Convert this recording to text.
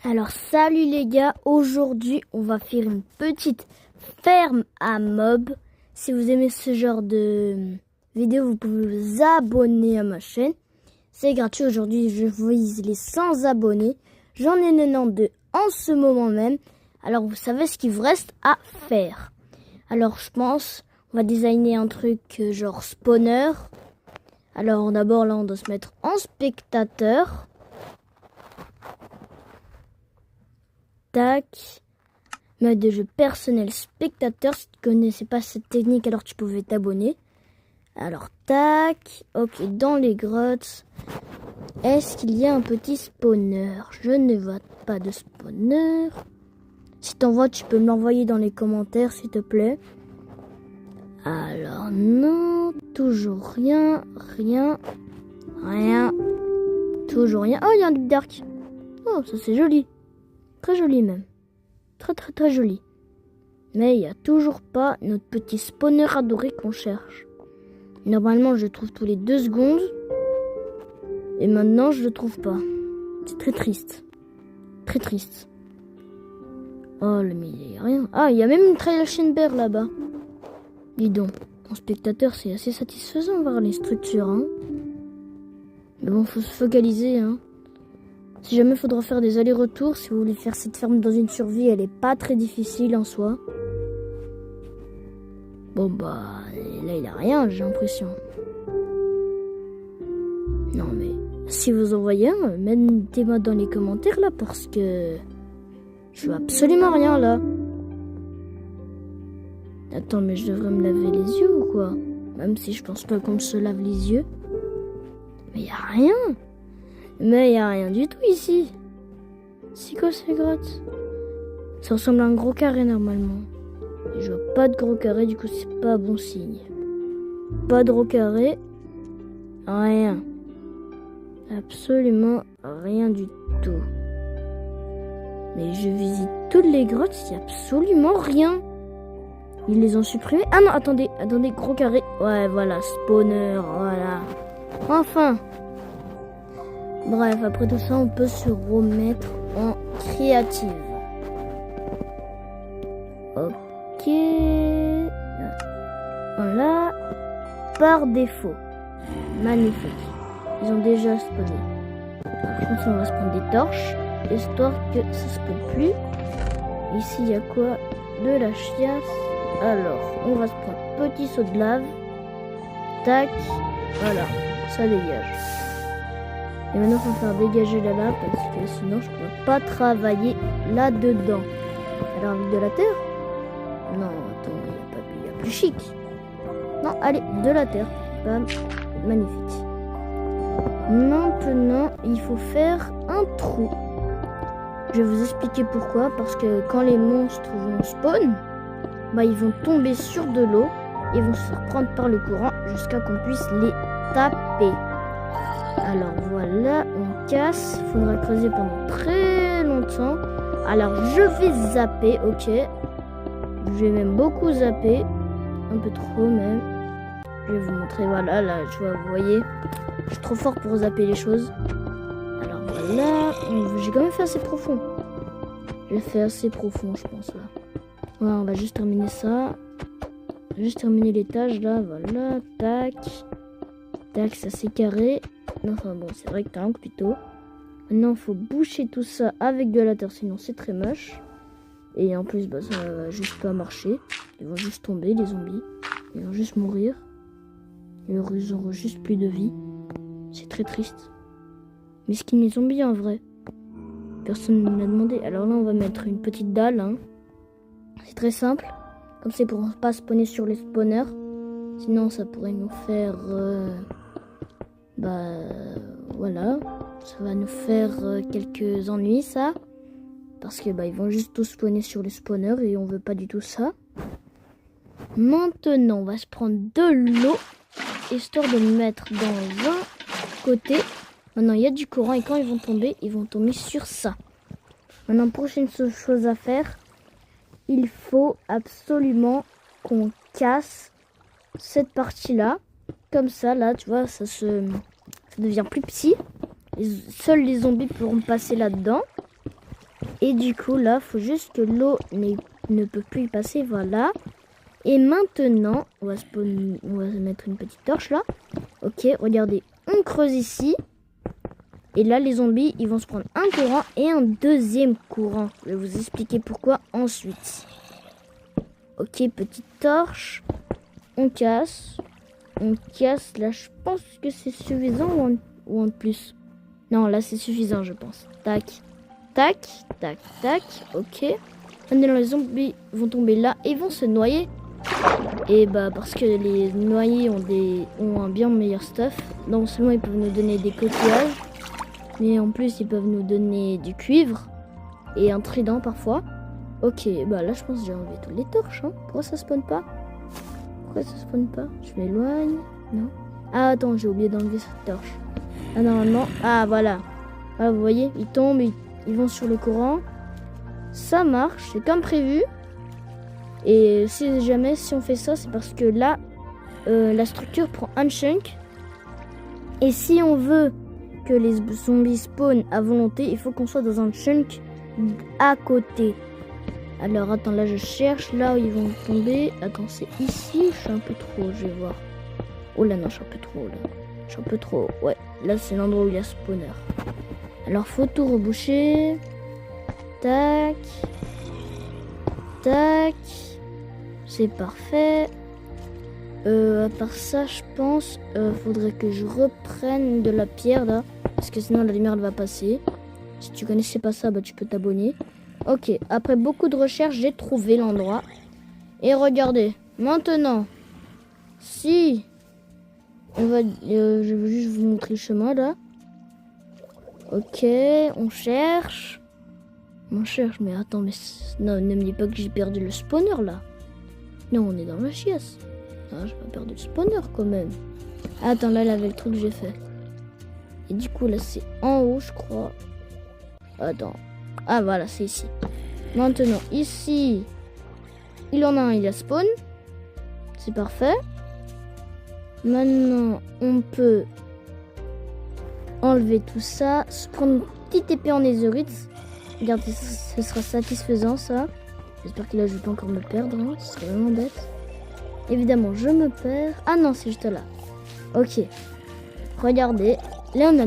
Alors salut les gars, aujourd'hui on va faire une petite ferme à mobs. Si vous aimez ce genre de vidéo, vous pouvez vous abonner à ma chaîne. C'est gratuit, aujourd'hui je vise les 100 abonnés. J'en ai 92 en ce moment même. Alors vous savez ce qu'il vous reste à faire. Alors je pense, on va designer un truc genre spawner. Alors d'abord là on doit se mettre en spectateur. Tac, mode de jeu personnel spectateur. Si tu ne connaissais pas cette technique, alors tu pouvais t'abonner. Alors tac, ok, dans les grottes, est-ce qu'il y a un petit spawner? Je ne vois pas de spawner. Si t'en vois, tu peux me l'envoyer dans les commentaires s'il te plaît. Alors non, toujours rien, toujours rien. Oh, il y a un Deep Dark. Oh, ça c'est joli. Très joli même. Très joli. Mais il n'y a toujours pas notre petit spawner adoré qu'on cherche. Normalement, je le trouve tous les 2 secondes. Et maintenant, je le trouve pas. C'est très triste. Très triste. Oh, mais il n'y a rien. Ah, il y a même une trail bear là-bas. Dis donc, en spectateur, c'est assez satisfaisant de voir les structures. Hein. Mais bon, faut se focaliser. Hein. Si jamais il faudra faire des allers-retours, si vous voulez faire cette ferme dans une survie, elle est pas très difficile en soi. Bon bah, là il a rien, j'ai l'impression. Non mais, si vous en voyez un, mettez-moi dans les commentaires là, parce que je vois absolument rien là. Attends, mais je devrais me laver les yeux ou quoi? Même si je pense pas qu'on se lave les yeux. Mais il y a rien. Mais il n'y a rien du tout ici. C'est quoi ces grottes? Ça ressemble à un gros carré normalement. Et je vois pas de gros carré, du coup c'est pas bon signe. Pas de gros carré. Rien. Absolument rien du tout. Mais je visite toutes les grottes, il n'y a absolument rien. Ils les ont supprimés. Ah non, attendez, gros carré. Ouais, voilà, spawner, voilà. Enfin. Bref, après tout ça, on peut se remettre en créative. Ok. Voilà. Par défaut. Magnifique. Ils ont déjà spawné. Alors, je pense qu'on va se prendre des torches, histoire que ça se peut plus. Ici, il y a quoi? De la chiasse. Alors, on va se prendre petit saut de lave. Tac. Voilà. Ça dégage. Et maintenant, il faut faire dégager la lave parce que sinon, je ne pourrais pas travailler là-dedans. Alors, avec de la terre? Non, attends, il y a plus chic. Non, allez, de la terre. Bam, magnifique. Maintenant, il faut faire un trou. Je vais vous expliquer pourquoi. Parce que quand les monstres vont spawn, bah, ils vont tomber sur de l'eau et vont se faire prendre par le courant jusqu'à qu'on puisse les taper. Alors voilà, on casse. Il faudra creuser pendant très longtemps. Alors je vais zapper, ok. Je vais même beaucoup zapper. Un peu trop même. Je vais vous montrer, voilà, là, tu vois, vous voyez. Je suis trop fort pour zapper les choses. Alors voilà, j'ai quand même fait assez profond. J'ai fait assez profond, je pense, là. Voilà, on va juste terminer ça. Juste terminer l'étage, là, voilà, tac. Tac, ça c'est carré. Enfin bon, c'est rectangle plutôt. Maintenant, il faut boucher tout ça avec de la terre, sinon c'est très moche. Et en plus, bah, ça va juste pas marcher. Ils vont juste tomber, les zombies. Ils vont juste mourir. Ils auront juste plus de vie. C'est très triste. Mais ce qu'il y a des zombies en vrai. Personne ne me l'a demandé. Alors là, on va mettre une petite dalle. Hein. C'est très simple. Comme c'est pour pas spawner sur les spawners. Sinon, ça pourrait nous faire... bah voilà, ça va nous faire quelques ennuis ça, parce que bah ils vont juste tous spawner sur les spawners et on veut pas du tout ça. Maintenant on va se prendre de l'eau histoire de le mettre dans un côté. Maintenant il y a du courant et quand ils vont tomber sur ça. Maintenant prochaine chose à faire, il faut absolument qu'on casse cette partie là. Comme ça, là, tu vois, ça devient plus petit. Seuls les zombies pourront passer là-dedans. Et du coup, là, faut juste que l'eau ne peut plus y passer. Voilà. Et maintenant, on va se mettre une petite torche là. Ok, regardez. On creuse ici. Et là, les zombies, ils vont se prendre un courant et un deuxième courant. Je vais vous expliquer pourquoi ensuite. Ok, petite torche. On casse. On casse. Là, je pense que c'est suffisant ou en plus. Non, là, c'est suffisant, je pense. Tac. Tac. Tac. Tac. Ok. Maintenant, les zombies vont tomber là et vont se noyer. Et bah, parce que les noyés ont un bien meilleur stuff. Non seulement ils peuvent nous donner des coquillages, mais en plus ils peuvent nous donner du cuivre et un trident parfois. Ok, bah là je pense que j'ai enlevé toutes les torches. Hein. Pourquoi ça spawn pas? Pourquoi ça spawn pas? Je m'éloigne. Non. Ah attends, j'ai oublié d'enlever cette torche. Ah normalement. Ah voilà. Ah vous voyez, ils tombent, ils vont sur le courant. Ça marche, c'est comme prévu. Et si on fait ça, c'est parce que là, la structure prend un chunk. Et si on veut que les zombies spawnent à volonté, il faut qu'on soit dans un chunk à côté. Alors attends, là je cherche, là où ils vont tomber. Attends, c'est ici, je suis un peu trop, je vais voir. Oh là non, je suis un peu trop là. Je suis un peu trop, ouais. Là c'est l'endroit où il y a spawner. Alors faut tout reboucher. Tac. Tac. C'est parfait. À part ça, je pense, faudrait que je reprenne de la pierre là, parce que sinon la lumière elle va passer. Si tu connaissais pas ça, bah tu peux t'abonner. Ok, après beaucoup de recherches, j'ai trouvé l'endroit. Et regardez, maintenant, si on va, je veux juste vous montrer le chemin là. Ok, on cherche. On cherche, mais attends, mais non, ne me dis pas que j'ai perdu le spawner là. Non, on est dans la chiasse. Non, j'ai pas perdu le spawner quand même. Attends, là, avait le truc que j'ai fait. Et du coup, là, c'est en haut, je crois. Attends. Ah, voilà, c'est ici. Maintenant, ici, il en a un, il a spawn. C'est parfait. Maintenant, on peut enlever tout ça. Se prendre une petite épée en netherite. Regardez, ce sera satisfaisant, ça. J'espère que là, je vais pas encore me perdre. Hein. Ce serait vraiment bête. Évidemment, je me perds. Ah non, c'est juste là. Ok. Regardez. Là, on a